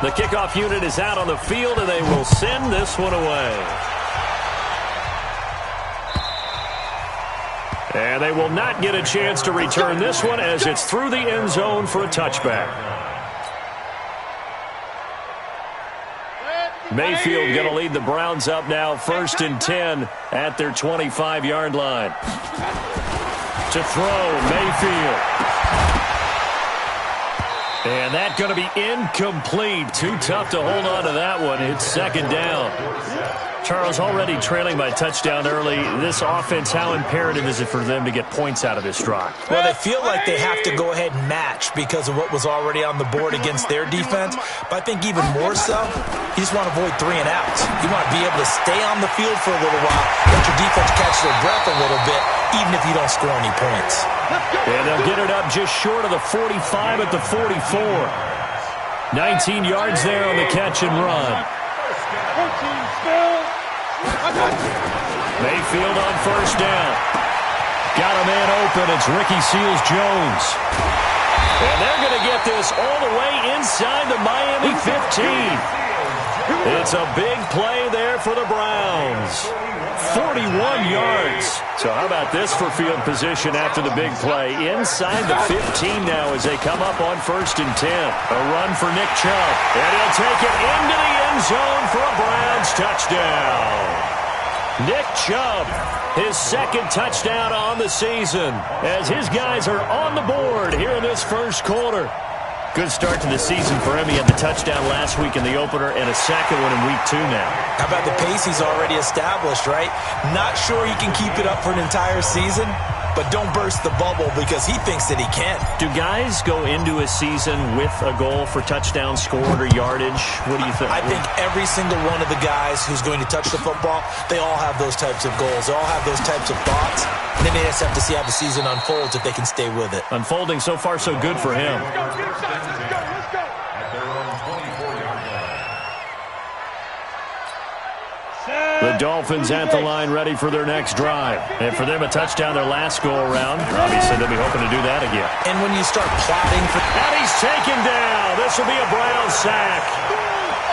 The kickoff unit is out on the field, and they will send this one away. And they will not get a chance to return this one as it's through the end zone for a touchback. Mayfield going to lead the Browns up now, 1st and 10 at their 25-yard line. To throw, Mayfield. And that's going to be incomplete. Too tough to hold on to that one. It's 2nd down. Charles, already trailing by touchdown early. This offense, how imperative is it for them to get points out of this drive? Well, they feel like they have to go ahead and match because of what was already on the board against their defense. But I think even more so, you just want to avoid 3 and outs. You want to be able to stay on the field for a little while, let your defense catch their breath a little bit, even if you don't score any points. And they'll get it up just short of the 45 at the 44. 19 yards there on the catch and run. Mayfield on 1st down. Got a man open. It's Ricky Seals-Jones. And they're going to get this all the way inside the Miami 15. It's a big play there for the Browns. 41 yards. So how about this for field position after the big play? Inside the 15 now as they come up on 1st and 10. A run for Nick Chubb. And he'll take it into the end zone for a Browns touchdown. Nick Chubb, his 2nd touchdown on the season as his guys are on the board here in this 1st quarter. Good start to the season for him. He had the touchdown last week in the opener and a 2nd one in week 2 now. How about the pace he's already established, right? Not sure he can keep it up for an entire season, but don't burst the bubble because he thinks that he can. Do guys go into a season with a goal for touchdown scored or yardage? What do you think? I think every single one of the guys who's going to touch the football, they all have those types of goals. They all have those types of thoughts. And then they just have to see how the season unfolds if they can stay with it. Unfolding so far so good for him. The Dolphins at the line ready for their next drive. And for them, a touchdown their last go-around. Obviously, they'll be hoping to do that again. And when you start plotting for... And he's taken down. This will be a Brown sack.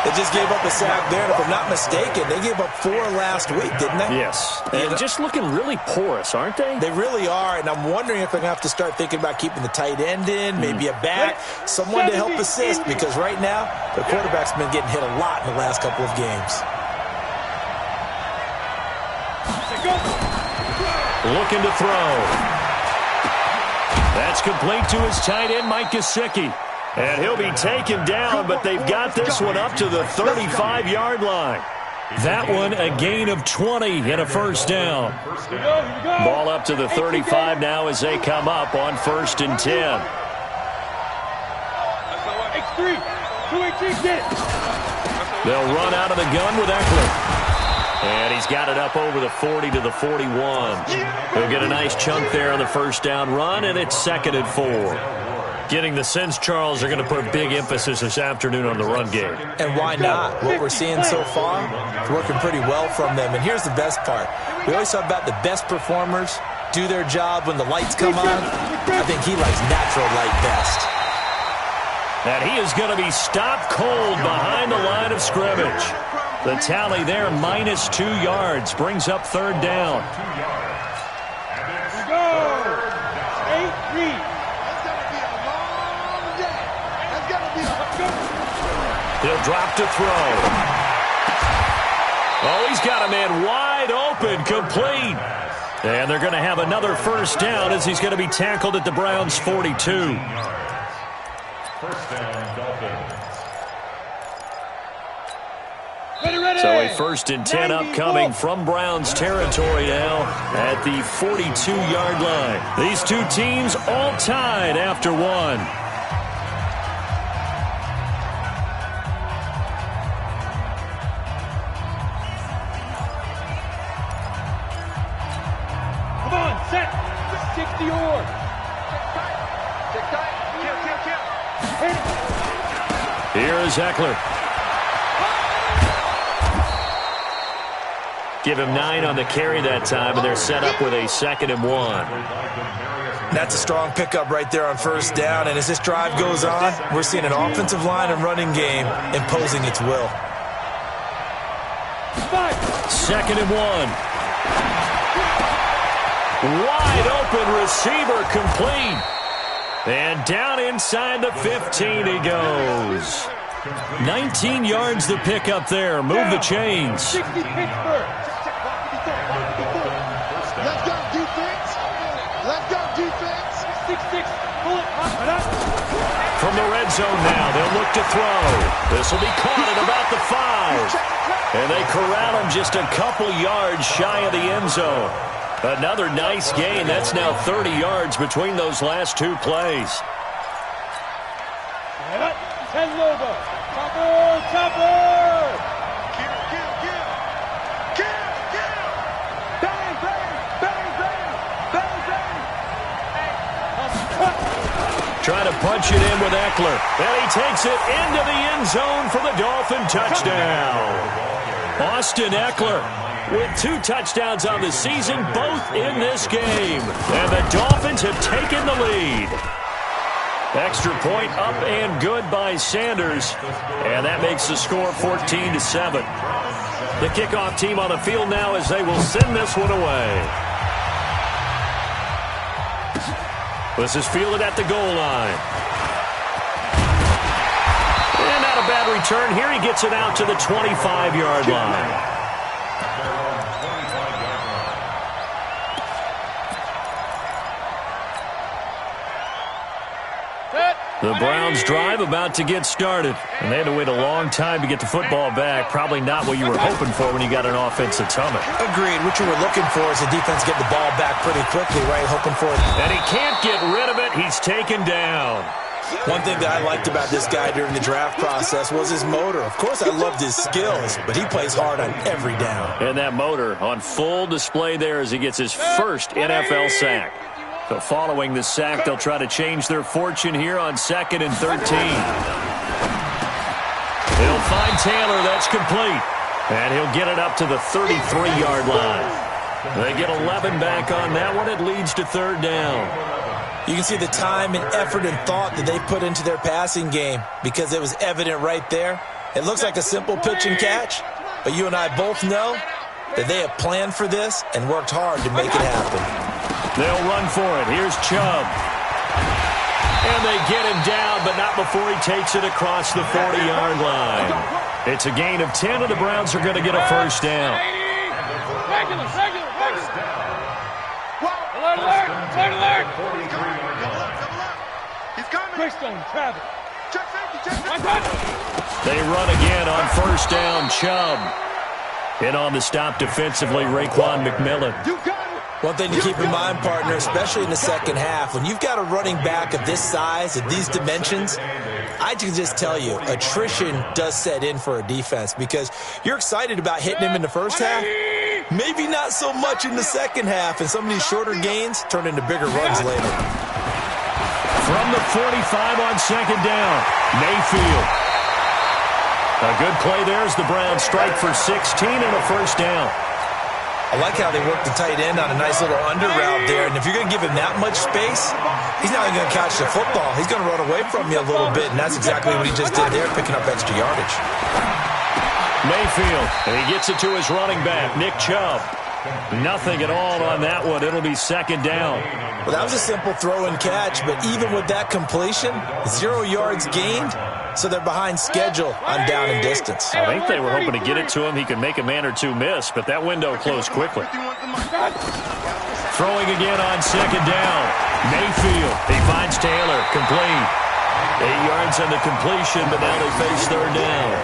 They just gave up a sack there, and if I'm not mistaken, they gave up 4 last week, didn't they? Yes. And just looking really porous, aren't they? They really are, and I'm wondering if they're going to have to start thinking about keeping the tight end in, maybe a back, someone to help assist, because right now, the quarterback's been getting hit a lot in the last couple of games. Looking to throw. That's complete to his tight end, Mike Gesicki. And he'll be taken down, but they've got this one up to the 35-yard line. That one a gain of 20 and a 1st down. Ball up to the 35 now as they come up on 1st and 10. They'll run out of the gun with Eckler. And he's got it up over the 40 to the 41. He'll get a nice chunk there on the 1st down run, and it's 2nd and 4. Getting the sense, Charles, they're going to put a big emphasis this afternoon on the run game. And why not? What we're seeing so far is working pretty well from them. And here's the best part. We always talk about the best performers do their job when the lights come on. I think he likes natural light best. And he is going to be stopped cold behind the line of scrimmage. The tally there, -2 yards, brings up 3rd down. He'll drop to throw. Oh, he's got a man wide open, complete. And they're going to have another 1st down as he's going to be tackled at the Browns' 42. 1st down, Dolphins. So a 1st and 10 upcoming from Browns territory now at the 42-yard line. These two teams all tied after one. Come on, set. 60 or. Check tight. Kill. Here is Eckler. Give him 9 on the carry that time, and they're set up with a 2nd and 1. That's a strong pickup right there on first down, and as this drive goes on, we're seeing an offensive line and running game imposing its will. 2nd and 1. Wide open receiver complete. And down inside the 15 he goes. 19 yards to pick up there. Move the chains. 60 Pittsburgh. Let's go defense. Let's go defense. 6-6. Pull it. From the red zone now, they'll look to throw. This will be caught at about the 5. And they corral him just a couple yards shy of the end zone. Another nice gain. That's now 30 yards between those last 2 plays. 10 Lobo. Chopper, chopper. Bang, bang, bang, bang, bang, bang. Trying to punch it in with Eckler. And he takes it into the end zone for the Dolphin touchdown. Austin Eckler with 2 touchdowns on the season, both in this game. And the Dolphins have taken the lead. Extra point up and good by Sanders. And that makes the score 14-7. The kickoff team on the field now as they will send this one away. This is fielded at the goal line. And not a bad return. Here he gets it out to the 25-yard line. The Browns drive about to get started. And they had to wait a long time to get the football back. Probably not what you were hoping for when you got an offensive summit. Agreed. What you were looking for is the defense get the ball back pretty quickly, right? Hoping for it. And he can't get rid of it. He's taken down. One thing that I liked about this guy during the draft process was his motor. Of course, I loved his skills, but he plays hard on every down. And that motor on full display there as he gets his first NFL sack. So following the sack, they'll try to change their fortune here on 2nd and 13. He'll find Taylor. That's complete. And he'll get it up to the 33-yard line. They get 11 back on that one. It leads to 3rd down. You can see the time and effort and thought that they put into their passing game because it was evident right there. It looks like a simple pitch and catch, but you and I both know that they have planned for this and worked hard to make it happen. They'll run for it. Here's Chubb. And they get him down, but not before he takes it across the 40-yard line. It's a gain of 10, and the Browns are going to get a first down. Regular. Alert. He's coming. Quickstone, Travis. Check safety. They run again on first down, Chubb. And on the stop defensively, Raekwon McMillan. You got it. One thing to keep in mind, partner, especially in the second half, when you've got a running back of this size, of these dimensions, I can just tell you, attrition does set in for a defense because you're excited about hitting him in the first half, maybe not so much in the second half, and some of these shorter gains turn into bigger runs later. From the 45 on 2nd down, Mayfield. A good play there as the Browns strike for 16 and a first down. I like how they work the tight end on a nice little under route there. And if you're going to give him that much space, he's not even going to catch the football. He's going to run away from you a little bit, and that's exactly what he just did there, picking up extra yardage. Mayfield, and he gets it to his running back, Nick Chubb. Nothing at all on that one. It'll be 2nd down. Well, that was a simple throw and catch, but even with that completion, 0 yards gained, so they're behind schedule on down and distance. I think they were hoping to get it to him. He could make a man or two miss, but that window closed quickly. Throwing again on 2nd down. Mayfield, he finds Taylor, complete. 8 yards on the completion, but now they face 3rd down.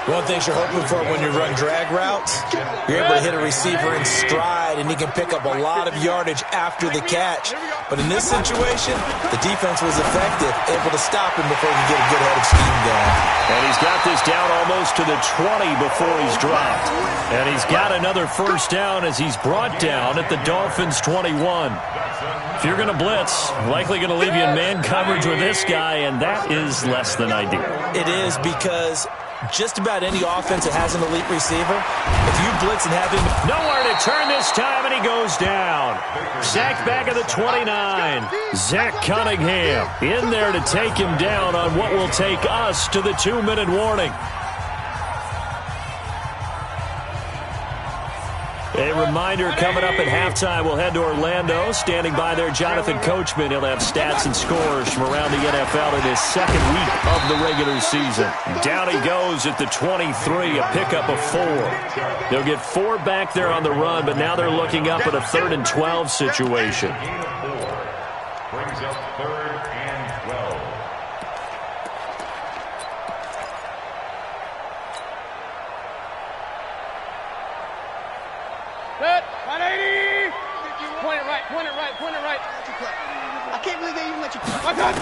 One thing you're hoping for when you run drag routes, you're able to hit a receiver in stride, and he can pick up a lot of yardage after the catch. But in this situation, the defense was effective, able to stop him before he could get a good head of steam going. And he's got this down almost to the 20 before he's dropped. And he's got another first down as he's brought down at the Dolphins' 21. If you're going to blitz, likely going to leave you in man coverage with this guy, and that is less than ideal. It is because just about any offense that has an elite receiver, if you blitz and have him... Nowhere to turn this time, and he goes down. Sacked back at the 29. Zach Cunningham in there to take him down on what will take us to the 2-minute warning. A reminder, coming up at halftime, we'll head to Orlando. Standing by there, Jonathan Coachman. He'll have stats and scores from around the NFL in his second week of the regular season. Down he goes at the 23, a pickup of 4. They'll get 4 back there on the run, but now they're looking up at a 3rd and 12 situation. Brings up 3rd and 12. Set. 180. Point it right. Point it right. Point it right. I can't believe they even let you play. My God.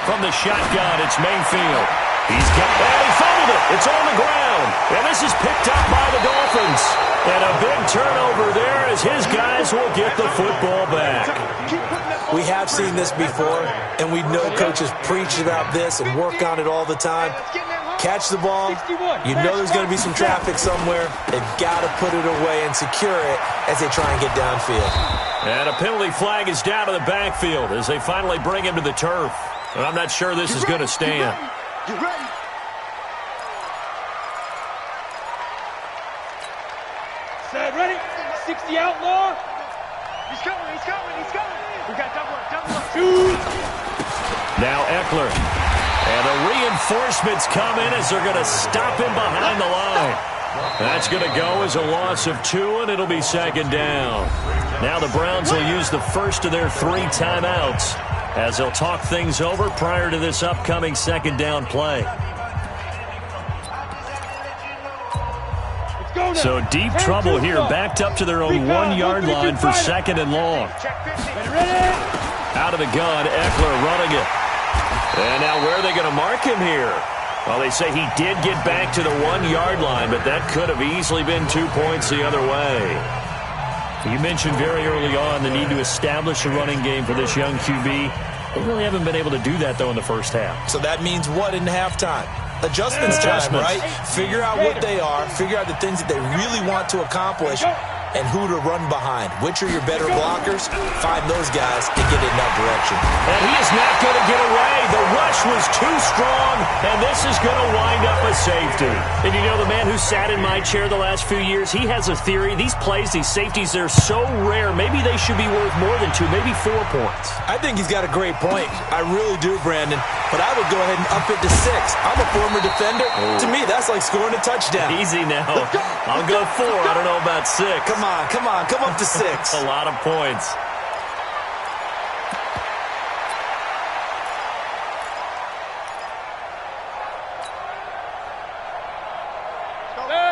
From the shotgun, it's Mayfield. He's got it. He fumbled it. It's on the ground. And this is picked up by the Dolphins. And a big turnover there as his guys will get the football back. We have seen this before, and we know coaches preach about this and work on it all the time. Catch the ball. You know there's going to be some traffic somewhere. They've got to put it away and secure it as they try and get downfield. And a penalty flag is down to the backfield as they finally bring him to the turf. And I'm not sure this is going to stand. You ready? Set. Ready. 60 outlaw. He's coming. He's coming. He's coming. We got double up. Double up. Shoot. Now Eckler. And the reinforcements come in as they're going to stop him behind the line. That's going to go as a loss of 2, and it'll be 2nd down. Now the Browns will use the first of their 3 timeouts as they'll talk things over prior to this upcoming 2nd down play. So deep trouble here, backed up to their own 1-yard line for 2nd and long. Out of the gun, Eckler running it. And now where are they going to mark him here? Well, they say he did get back to the 1-yard line, but that could have easily been 2 points the other way. You mentioned very early on the need to establish a running game for this young QB. They really haven't been able to do that, though, in the first half. So that means what in halftime? Adjustments time, right? Figure out what they are, figure out the things that they really want to accomplish, and who to run behind. Which are your better blockers? Find those guys and get in that direction. And he is not going to get away. The rush was too strong, and this is going to wind up a safety. And you know, the man who sat in my chair the last few years, he has a theory. These plays, these safeties, they're so rare. Maybe they should be worth more than 2, maybe 4 points. I think he's got a great point. I really do, Brandon. But I would go ahead and up it to 6. I'm a former defender. Oh. To me, that's like scoring a touchdown. Easy now. I'll go 4. I don't know about 6. Come on, come up to 6. A lot of points.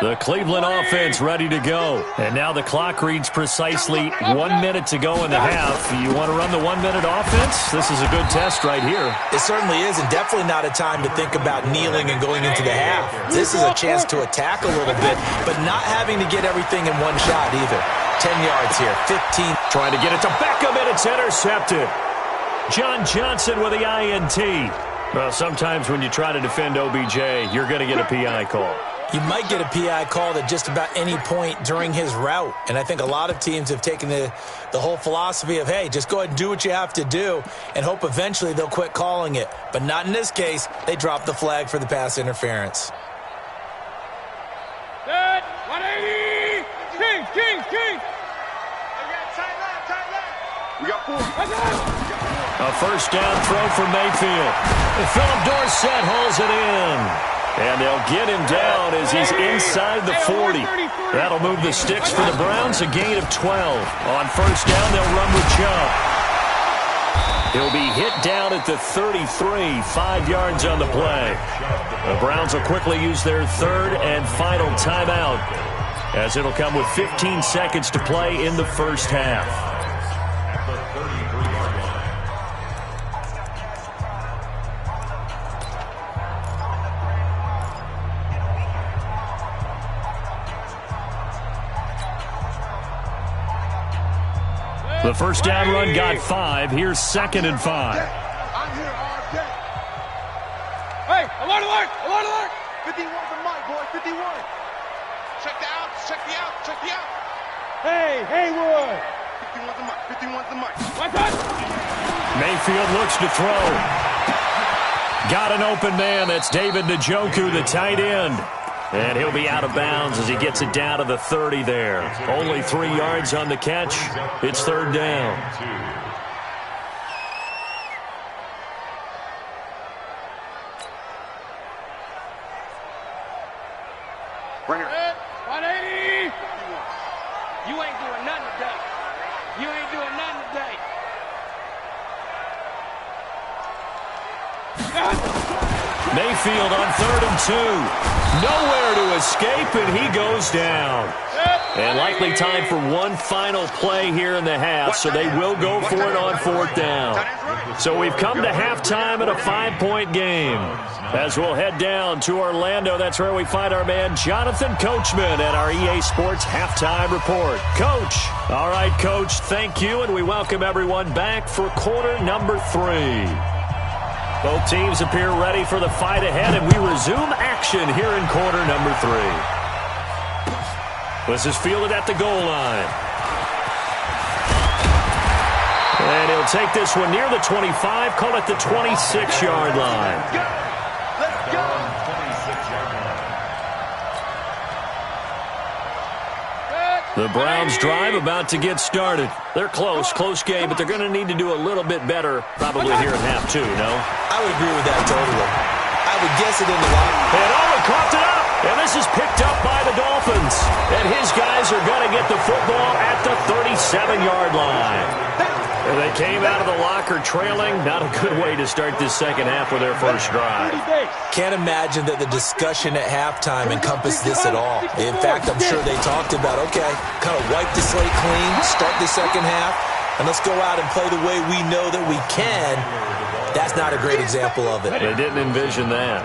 The Cleveland offense ready to go. And now the clock reads precisely 1 minute to go in the half. You want to run the 1-minute offense? This is a good test right here. It certainly is, and definitely not a time to think about kneeling and going into the half. This is a chance to attack a little bit, but not having to get everything in one shot either. 10 yards here, 15. Trying to get it to Beckham, and it's intercepted. John Johnson with the INT. Well, sometimes when you try to defend OBJ, you're going to get a PI call. You might get a PI called at just about any point during his route. And I think a lot of teams have taken the whole philosophy of, hey, just go ahead and do what you have to do and hope eventually they'll quit calling it. But not in this case. They dropped the flag for the pass interference. Set. 180. King. We got 4. A first down throw for Mayfield. And Philip Dorsett hauls it in. And they'll get him down as he's inside the 40. That'll move the sticks for the Browns, a gain of 12. On first down, they'll run with Chubb. He'll be hit down at the 33, 5 yards on the play. The Browns will quickly use their 3rd and final timeout, as it'll come with 15 seconds to play in the first half. The first down run got 5. Here's 2nd and 5. I'm here all day. Hey, alert! 51's the mic, boy. 51. Check the outs. Check the outs. Check the outs. Hey, Haywood. 51's the mic. 51's the mic. One touch. Mayfield looks to throw. Got an open man. That's David Njoku, the tight end. And he'll be out of bounds as he gets it down to the 30 there. Only 3 yards on the catch. It's third down. Bring it. 180. You ain't doing nothing today. You ain't doing nothing today. Mayfield on 3rd and 2. Nowhere to escape, and he goes down. And likely time for one final play here in the half, so they will go for it on 4th down. So we've come to halftime at a 5-point game. As we'll head down to Orlando, that's where we find our man Jonathan Coachman at our EA Sports Halftime Report. Coach. All right, Coach, thank you, and we welcome everyone back for quarter number 3. Both teams appear ready for the fight ahead, and we resume action here in quarter number 3. This is fielded at the goal line. And he'll take this one near the 25, call it the 26-yard line. Let's go. 26-yard line. The Browns drive about to get started. They're close game, but they're going to need to do a little bit better probably here in half 2, no? I would agree with that totally. I would guess it in the lock. And Owen caught it up, and this is picked up by the Dolphins. And his guys are going to get the football at the 37-yard line. And they came out of the locker trailing. Not a good way to start this second half with their first drive. Can't imagine that the discussion at halftime encompassed this at all. In fact, I'm sure they talked about, okay, kind of wipe the slate clean, start the second half, and let's go out and play the way we know that we can. That's not a great example of it. They didn't envision that.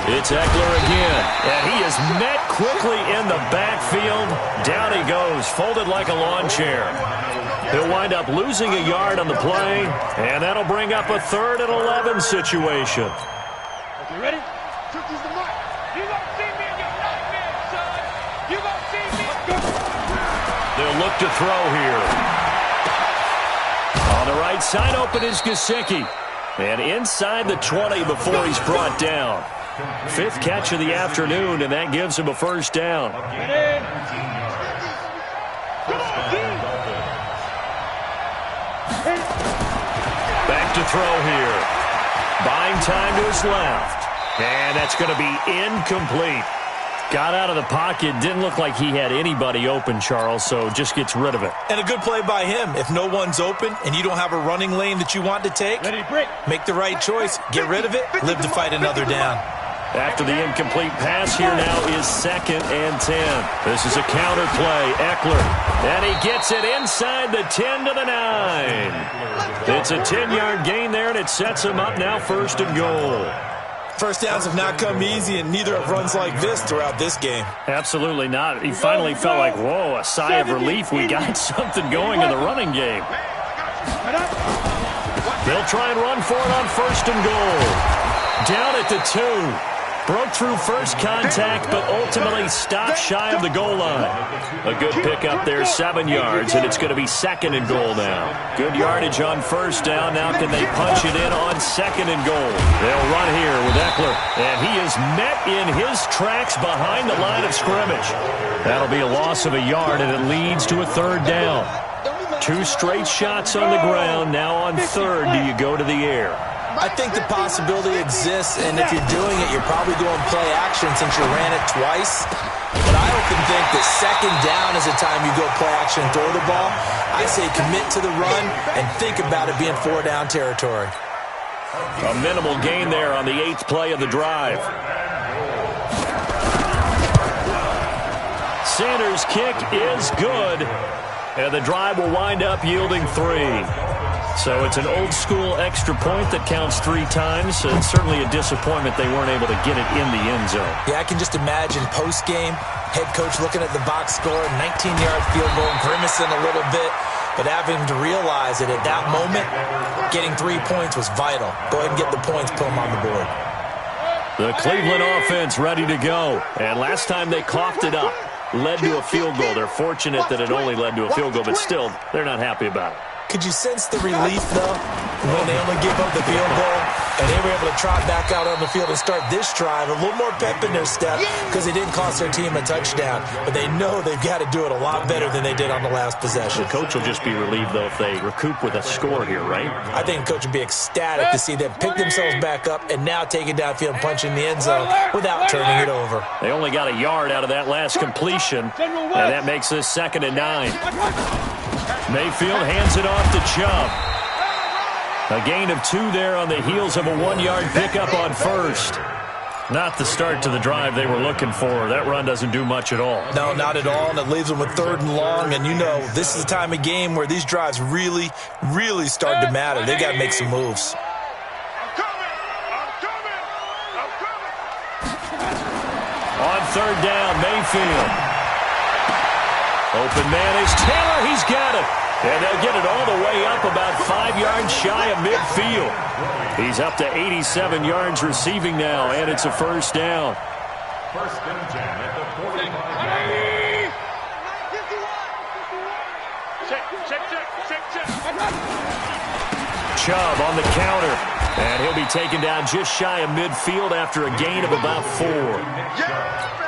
It's Eckler again, and he is met quickly in the backfield. Down he goes, folded like a lawn chair. He'll wind up losing a yard on the play, and that'll bring up a 3rd and 11 situation. You ready? You gonna see me in your nightmare, son. You gonna see me. They'll look to throw here. On the right side, open is Gesicki. And inside the 20 before he's brought down. 5th catch of the afternoon, and that gives him a first down. Back to throw here. Buying time to his left. And that's going to be incomplete. Got out of the pocket. Didn't look like he had anybody open, Charles, so just gets rid of it. And a good play by him. If no one's open and you don't have a running lane that you want to take, make the right choice. Get rid of it. Live to fight another down. After the incomplete pass, here now is 2nd and 10. This is a counter play. Eckler. And he gets it inside the 10 to the 9. It's a 10-yard gain there, and it sets him up now 1st and goal. First downs have not come easy, and neither have runs like this throughout this game. Absolutely not. He finally felt like, whoa, a sigh of relief. We got something going in the running game. They'll try and run for it on 1st and goal. Down at the 2. Broke through first contact, but ultimately stopped shy of the goal line. A good pickup there, 7 yards, and it's going to be 2nd and goal now. Good yardage on 1st down. Now can they punch it in on 2nd and goal? They'll run here with Eckler, and he is met in his tracks behind the line of scrimmage. That'll be a loss of a yard, and it leads to a 3rd down. 2 straight shots on the ground. Now on 3rd, do you go to the air? I think the possibility exists, and if you're doing it, you're probably going play action since you ran it twice. But I often think that 2nd down is the time you go play action and throw the ball. I say commit to the run and think about it being 4-down territory. A minimal gain there on the 8th play of the drive. Sanders' kick is good, and the drive will wind up yielding 3. So it's an old-school extra point that counts 3 times. So it's certainly a disappointment they weren't able to get it in the end zone. Yeah, I can just imagine post-game, head coach looking at the box score, 19-yard field goal, grimacing a little bit. but having to realize that at that moment, getting 3 points was vital. Go ahead and get the points, put them on the board. The Cleveland offense ready to go. And last time they coughed it up, led to a field goal. They're fortunate that it only led to a field goal, but still, they're not happy about it. Could you sense the relief, though, when they only gave up the field goal and they were able to trot back out on the field and start this drive? A little more pep in their step because they didn't cost their team a touchdown. But they know they've got to do it a lot better than they did on the last possession. The coach will just be relieved, though, if they recoup with a score here, right? I think the coach would be ecstatic to see them pick themselves back up and now take it downfield and punch in the end zone without turning it over. They only got a yard out of that last completion, and that makes this 2nd and 9. Mayfield hands it off to Chubb. A gain of 2 there on the heels of a 1-yard pickup on first. Not the start to the drive they were looking for. That run doesn't do much at all. No, not at all, and it leaves them with 3rd and long. And you know, this is the time of game where these drives really, really start to matter. They got to make some moves. On 3rd down, Mayfield. Open man is Taylor. He's got it. And they'll get it all the way up about 5 yards shy of midfield. He's up to 87 yards receiving now, and it's a 1st down. 1st and 10 at the 45. Chubb on the counter. And he'll be taken down just shy of midfield after a gain of about 4.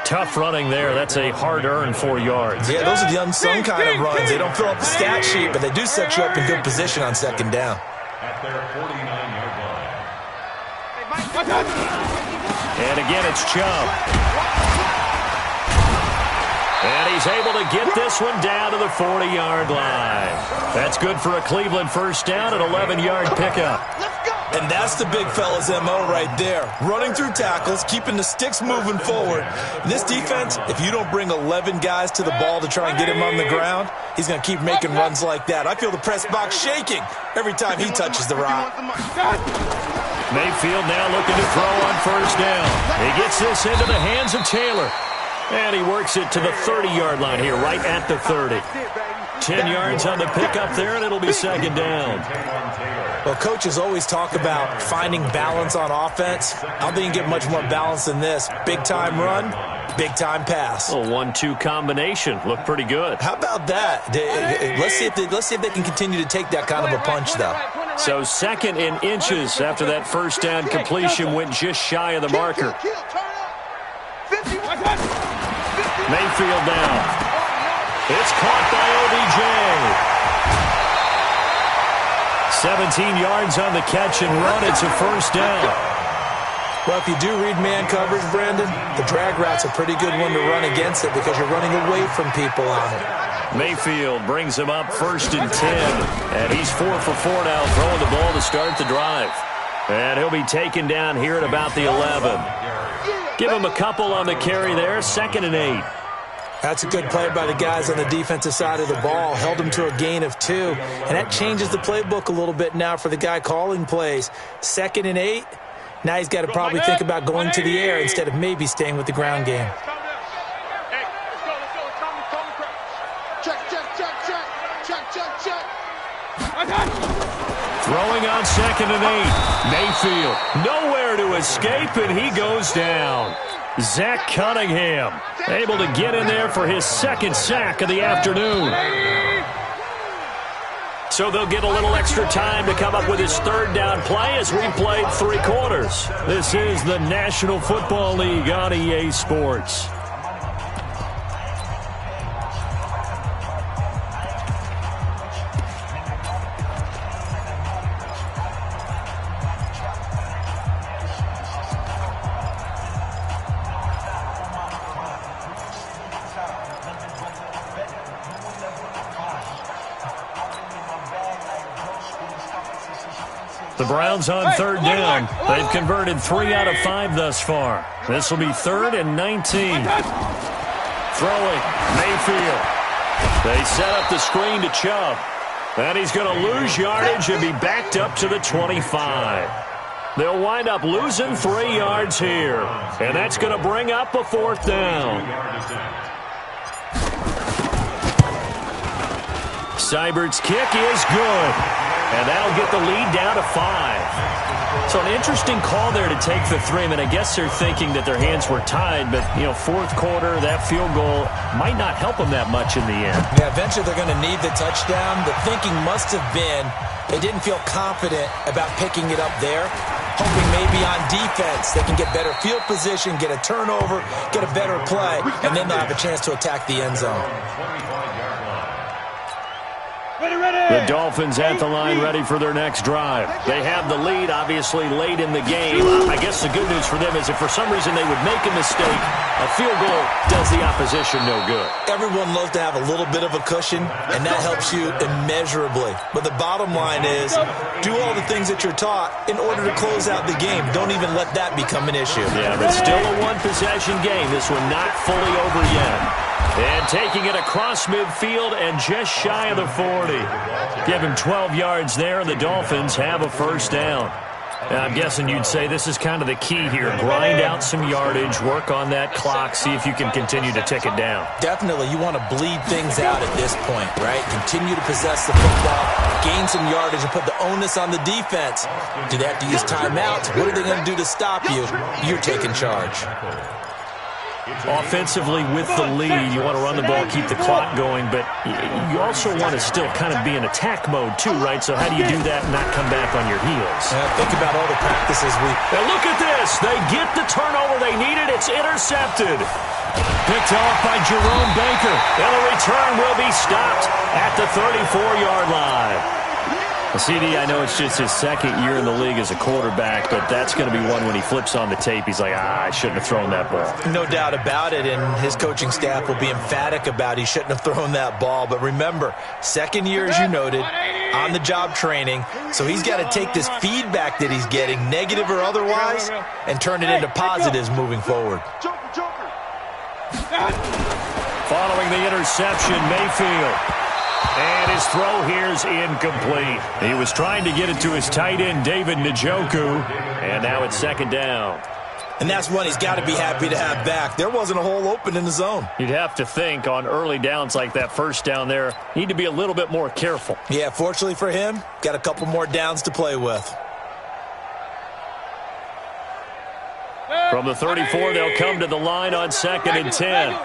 Tough running there. That's a hard-earned 4 yards. Yeah, those are the unsung kind of runs. They don't fill up the stat sheet, but they do set you up in good position on 2nd down. At their 49-yard line. And again, it's Chubb. And he's able to get this one down to the 40-yard line. That's good for a Cleveland 1st down, an 11-yard pickup. And that's the big fella's MO right there. Running through tackles, keeping the sticks moving forward. This defense, if you don't bring 11 guys to the ball to try and get him on the ground, he's going to keep making runs like that. I feel the press box shaking every time he touches the rock. Mayfield now looking to throw on 1st down. He gets this into the hands of Taylor. And he works it to the 30-yard line here, right at the 30. 10 yards on the pickup there, and it'll be 2nd down. Well, coaches always talk about finding balance on offense. I don't think you can get much more balance than this. Big-time run, big-time pass. A 1-2 combination. Looked pretty good. How about that? Let's see if they can continue to take that kind of a punch, though. So 2nd in inches after that 1st down completion went just shy of the marker. Mayfield now. It's caught by OBJ. 17 yards on the catch and run. It's a 1st down. Well, if you do read man coverage, Brandon, the drag route's a pretty good one to run against it because you're running away from people on it. Mayfield brings him up 1st and 10. And he's 4 for 4 now, throwing the ball to start the drive. And he'll be taken down here at about the 11. Give him a couple on the carry there, 2nd and 8. That's a good play by the guys on the defensive side of the ball. Held him to a gain of 2. And that changes the playbook a little bit now for the guy calling plays. 2nd and 8. Now he's got to probably think about going to the air instead of maybe staying with the ground game. Throwing on 2nd and 8. Mayfield nowhere to escape, and he goes down. Zach Cunningham able to get in there for his 2nd sack of the afternoon. So they'll get a little extra time to come up with his 3rd down play as we played 3 quarters. This is the National Football League on EA Sports. The Browns on 3rd down. They've converted 3 out of 5 thus far. This will be 3rd and 19. Throwing, Mayfield. They set up the screen to Chubb. And he's going to lose yardage and be backed up to the 25. They'll wind up losing 3 yards here. And that's going to bring up a 4th down. Seibert's kick is good. And that'll get the lead down to 5. So an interesting call there to take the 3. I mean, I guess they're thinking that their hands were tied, but, you know, fourth quarter, that field goal might not help them that much in the end. Yeah, eventually they're going to need the touchdown. The thinking must have been they didn't feel confident about picking it up there, hoping maybe on defense they can get better field position, get a turnover, get a better play, and then they'll have a chance to attack the end zone. The Dolphins at the line ready for their next drive. They have the lead, obviously, late in the game. I guess the good news for them is if for some reason they would make a mistake, a field goal does the opposition no good. Everyone loves to have a little bit of a cushion, and that helps you immeasurably. But the bottom line is do all the things that you're taught in order to close out the game. Don't even let that become an issue. Yeah, but still a one-possession game. This one not fully over yet. And taking it across midfield and just shy of the 40. Give him 12 yards there, and the Dolphins have a first down. And I'm guessing you'd say this is kind of the key here. Grind out some yardage, work on that clock, see if you can continue to tick it down. Definitely, you want to bleed things out at this point, right? Continue to possess the football, gain some yardage, and put the onus on the defense. Do they have to use timeouts? What are they going to do to stop you? You're taking charge. Offensively with the lead, you want to run the ball, keep the clock going, but you also want to still kind of be in attack mode too, right? So how do you do that and not come back on your heels? Think about all the practices Now look at this. They get the turnover they needed. It's intercepted. Picked off by Jerome Baker. And the return will be stopped at the 34-yard line. CD, I know it's just his second year in the league as a quarterback, but that's going to be one when he flips on the tape. He's like, I shouldn't have thrown that ball. No doubt about it, and his coaching staff will be emphatic about he shouldn't have thrown that ball. But remember, second year, as you noted, on-the-job training, so he's got to take this feedback that he's getting, negative or otherwise, and turn it into positives moving forward. Following the interception, Mayfield. And his throw here is incomplete. He was trying to get it to his tight end, David Njoku, and now it's second down. And that's one he's got to be happy to have back. There wasn't a hole open in the zone. You'd have to think on early downs like that first down there, need to be a little bit more careful. Yeah, fortunately for him, got a couple more downs to play with. From the 34, they'll come to the line on 2nd and 10.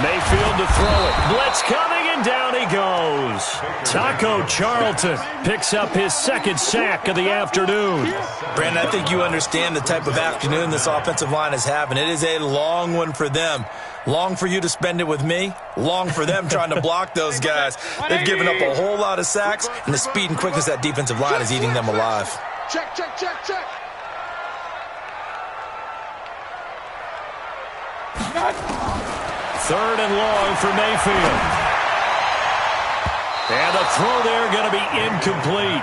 Mayfield to throw it. Blitz coming, and down he goes. Taco Charlton picks up his second sack of the afternoon. Brandon, I think you understand the type of afternoon this offensive line is having. It is a long one for them. Long for you to spend it with me. Long for them trying to block those guys. They've given up a whole lot of sacks, and the speed and quickness of that defensive line is eating them alive. Check, check, check, check. Third and long for Mayfield. And the throw there going to be incomplete.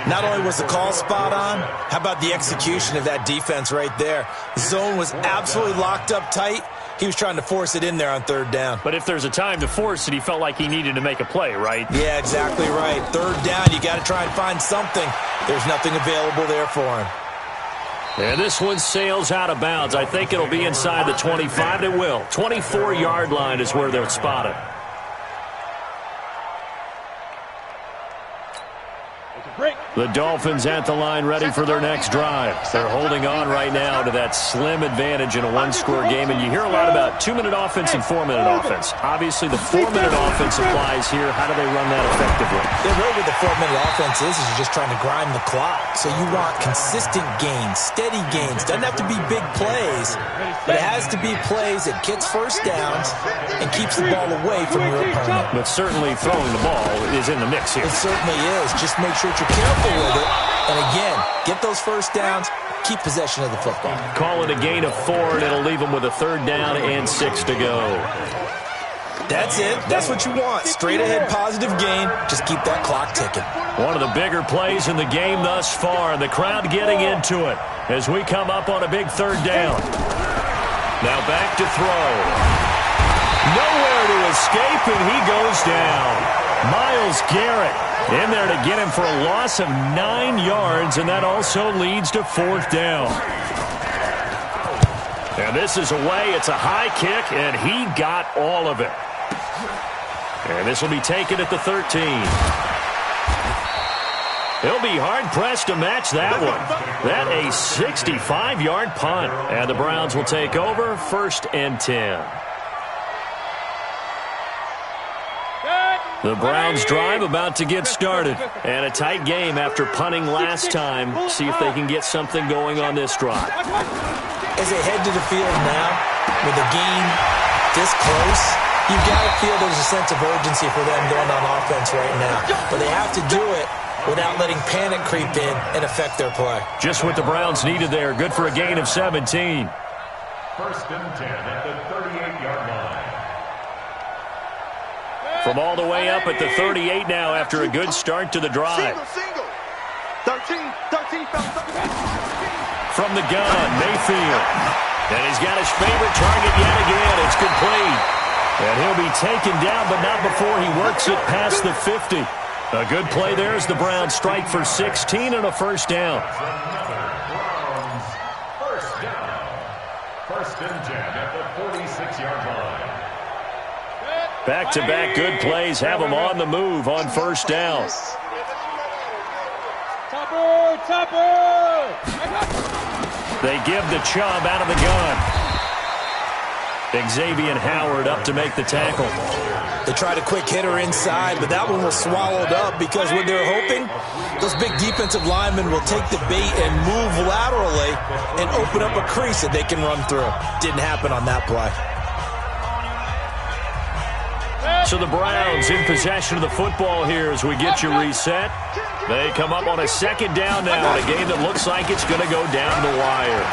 Not only was the call spot on, how about the execution of that defense right there? The zone was absolutely locked up tight. He was trying to force it in there on third down. But if there's a time to force it, he felt like he needed to make a play, right? Yeah, exactly right. Third down, you got to try and find something. There's nothing available there for him. And this one sails out of bounds. I think it'll be inside the 25. It will. 24-yard line is where they'll spot it. The Dolphins at the line ready for their next drive. They're holding on right now to that slim advantage in a one-score game. And you hear a lot about 2-minute offense and 4-minute offense. Obviously, the 4-minute offense applies here. How do they run that effectively? The way with the 4-minute offense is you're just trying to grind the clock. So you want consistent gains, steady gains. Doesn't have to be big plays, but it has to be plays that gets first downs and keeps the ball away from your opponent. But certainly throwing the ball is in the mix here. It certainly is. Just make sure that you're careful with it. And again, get those first downs, keep possession of the football. Call it a gain of 4, and it'll leave them with a third down and 6 to go. That's it. That's what you want. Straight ahead positive gain. Just keep that clock ticking. One of the bigger plays in the game thus far, and the crowd getting into it as we come up on a big third down. Now back to throw. Nowhere to escape, and he goes down. Myles Garrett in there to get him for a loss of 9 yards, and that also leads to fourth down. And this is away. It's a high kick, and he got all of it. And this will be taken at the 13. He'll be hard-pressed to match that one. That a 65-yard punt. And the Browns will take over 1st and 10. The Browns drive about to get started. And a tight game after punting last time. See if they can get something going on this drive. As they head to the field now, with the game this close, you've got to feel there's a sense of urgency for them going on offense right now. But they have to do it without letting panic creep in and affect their play. Just what the Browns needed there. Good for a gain of 17. 1st and 10 at the 38-yard line. From all the way up at the 38 now after a good start to the drive. Single. 13. From the gun, Mayfield. And he's got his favorite target yet again. It's complete. And he'll be taken down, but not before he works it past the 50. A good play there as the Browns strike for 16 and a 1st down. Browns first down. 1st and 10 at the 46-yard line. Back-to-back good plays have them on the move on 1st down. Topper! They give the Chubb out of the gun. Xavier Howard up to make the tackle. They tried a quick hitter inside, but that one was swallowed up because what they're hoping, those big defensive linemen will take the bait and move laterally and open up a crease that they can run through. Didn't happen on that play. So the Browns in possession of the football here as we get you reset. They come up on a 2nd down now in a game that looks like it's going to go down the wire.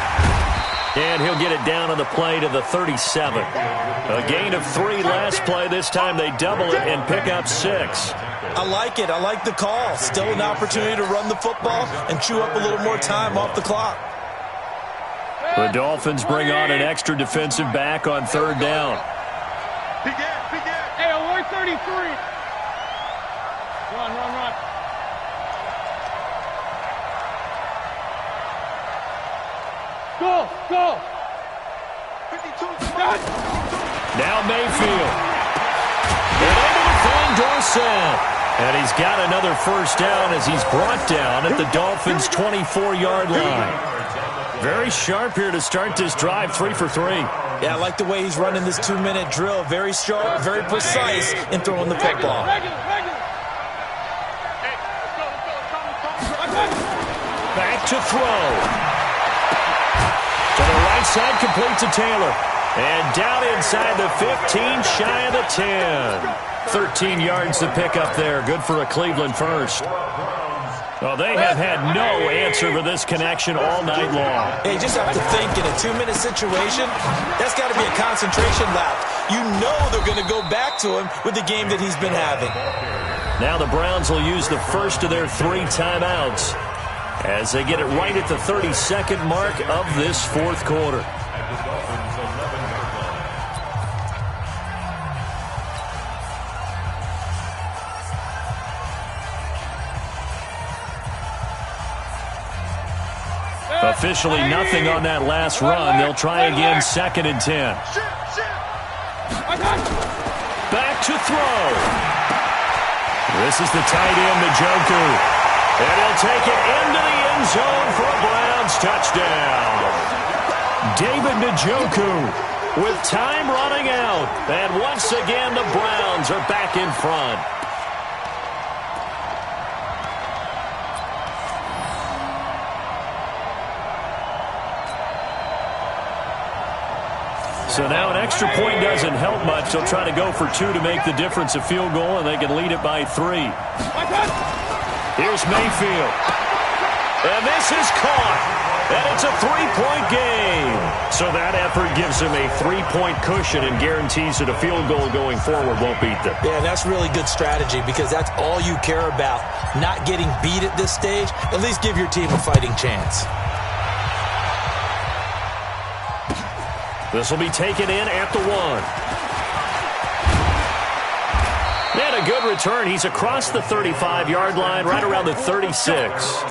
And he'll get it down on the play to the 37. A gain of 3 last play. This time they double it and pick up 6. I like it. I like the call. Still an opportunity to run the football and chew up a little more time off the clock. The Dolphins bring on an extra defensive back on 3rd down. Hey, alert 33. Run. Go. 52. Now Mayfield. And able to find Dorsett. And he's got another 1st down as he's brought down at the Dolphins' 24-yard line. Very sharp here to start this drive, 3 for 3. Yeah, I like the way he's running this 2-minute drill. Very sharp, very precise in throwing the football. Back to throw. To the right side, complete to Taylor. And down inside the 15, shy of the 10. 13 yards to pick up there. Good for a Cleveland 1st. Well, they have had no answer for this connection all night long. Hey, you just have to think in a 2-minute situation, that's got to be a concentration lap. You know they're going to go back to him with the game that he's been having. Now the Browns will use the first of their 3 timeouts as they get it right at the 32nd mark of this 4th quarter. Officially nothing on that last run. They'll try again, 2nd and 10. Back to throw. This is the tight end, Njoku. And he'll take it into the end zone for a Browns touchdown. David Njoku with time running out. And once again, the Browns are back in front. So now an extra point doesn't help much. They'll try to go for 2 to make the difference a field goal, and they can lead it by 3. Here's Mayfield. And this is caught. And it's a 3-point game. So that effort gives them a 3-point cushion and guarantees that a field goal going forward won't beat them. Yeah, that's really good strategy because that's all you care about. Not getting beat at this stage. At least give your team a fighting chance. This will be taken in at the 1. And a good return. He's across the 35-yard line, right around the 36.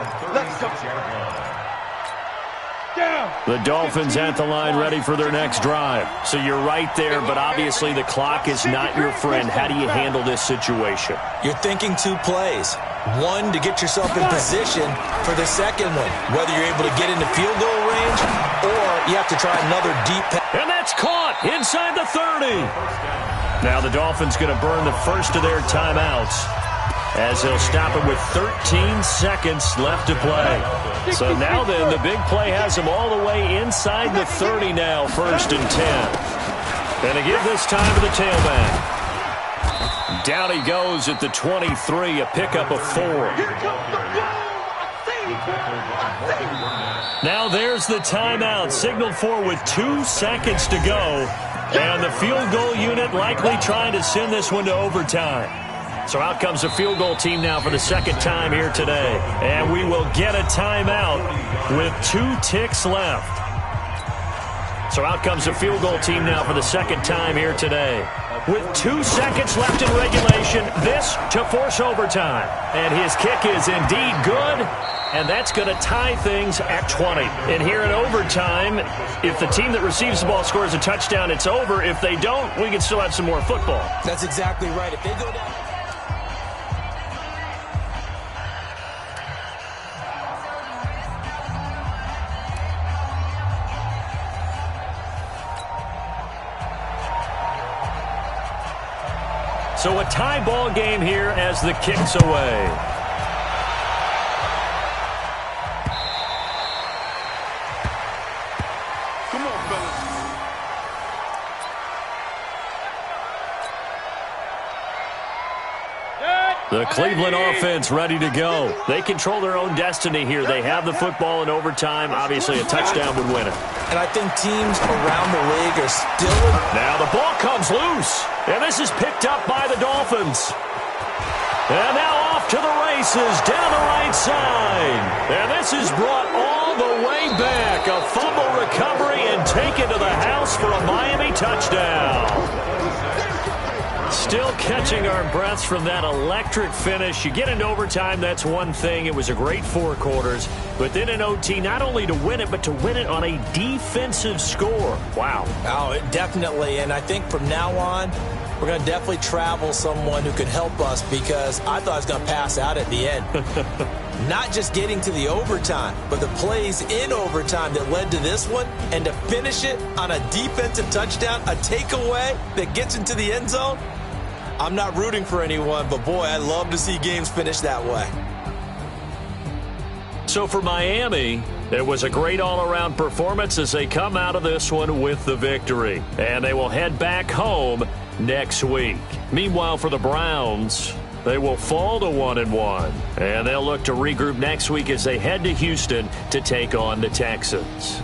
Down. The Dolphins at the line ready for their next drive. So you're right there, but obviously the clock is not your friend. How do you handle this situation? You're thinking 2 plays. One, to get yourself in position for the second one, whether you're able to get into field goal range or you have to try another deep pass. And that's caught inside the 30. Now the Dolphins going to burn the first of their timeouts as they'll stop it with 13 seconds left to play. So now then, the big play has them all the way inside the 30 now, 1st and 10. And to give this time to the tailback. Down he goes at the 23, a pickup of 4. Now there's the timeout, signaled for with 2 seconds to go. And the field goal unit likely trying to send this one to overtime. So out comes the field goal team now for the second time here today. And we will get a timeout with 2 ticks left. So out comes the field goal team now for the second time here today. With 2 seconds left in regulation, this to force overtime. And his kick is indeed good. And that's going to tie things at 20. And here in overtime, if the team that receives the ball scores a touchdown, it's over. If they don't, we can still have some more football. That's exactly right. If they go down... So a tie ball game here as the kick's away. Come on, fellas. The Cleveland offense ready to go. They control their own destiny here. They have the football in overtime. Obviously, a touchdown would win it. And I think teams around the league are still... Now the ball comes loose. And this is picked up by the Dolphins. And now off to the races down the right side. And this is brought all the way back. A fumble recovery and taken to the house for a Miami touchdown. Still catching our breaths from that electric finish. You get into overtime, that's one thing. It was a great 4 quarters. But then in OT, not only to win it, but to win it on a defensive score. Wow. Oh, definitely. And I think from now on, we're going to definitely travel someone who can help us because I thought I was going to pass out at the end. Not just getting to the overtime, but the plays in overtime that led to this one, and to finish it on a defensive touchdown, a takeaway that gets into the end zone. I'm not rooting for anyone, but boy, I love to see games finish that way. So for Miami, it was a great all-around performance as they come out of this one with the victory. And they will head back home next week. Meanwhile, for the Browns, they will fall to 1-1. And they'll look to regroup next week as they head to Houston to take on the Texans.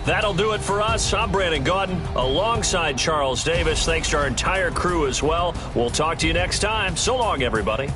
That'll do it for us. I'm Brandon Gaudin alongside Charles Davis. Thanks to our entire crew as well. We'll talk to you next time. So long, everybody.